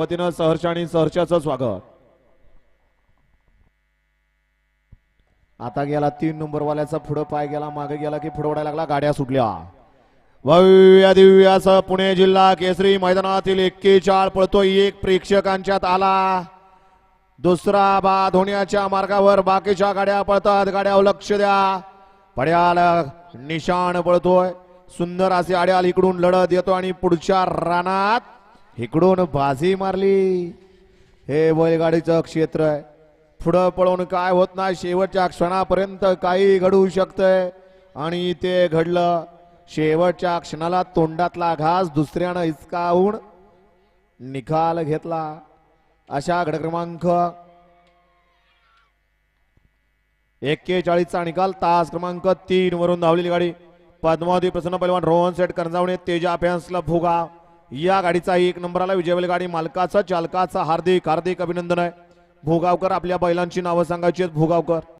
वतीनं सहर्ष आणि सहर्षाचं स्वागत। आता गेला 3 नंबर वाल्याचा पुढे पाय गेला, मागे गेला की पुढे ओढायला लागला, गाड्या सुटल्या। भव्य दिव्य असं पुणे जिल्हा केसरी मैदानातील 41 पळतोय, एक प्रेक्षकांच्यात आला, दुसरा बाद होण्याच्या मार्गावर, बाकीच्या गाड्या पळतात, गाड्यावर लक्ष द्या। पड्याल निशाण पळतोय, सुंदर असे आड्याल इकडून लढत येतो आणि पुढच्या रानात इकडून बाजी मारली। हे बैलगाडीचं क्षेत्र आहे, पुढं पळून काय होत नाही, शेवटच्या क्षणापर्यंत काही घडू शकतंय आणि ते घडलं। शेवटच्या क्षणाला तोंडातला घास दुसऱ्यानं हिसकावून निकाल घेतला। अशा गट क्रमांक 41 चा निकाल, तास क्रमांक 3 वरून धावलेली गाडी पद्मावती प्रसन्न पैलवान रोहन सेठ करंजावणे तेजा फॅन्सला भोगाव, या गाडीचा 1 नंबरला विजय गाडी मालकाचा चालकाचा हार्दिक हार्दिक अभिनंदन आहे। भोगावकर, आपल्या बैलांची नावं सांगायची आहेत। भोगावकर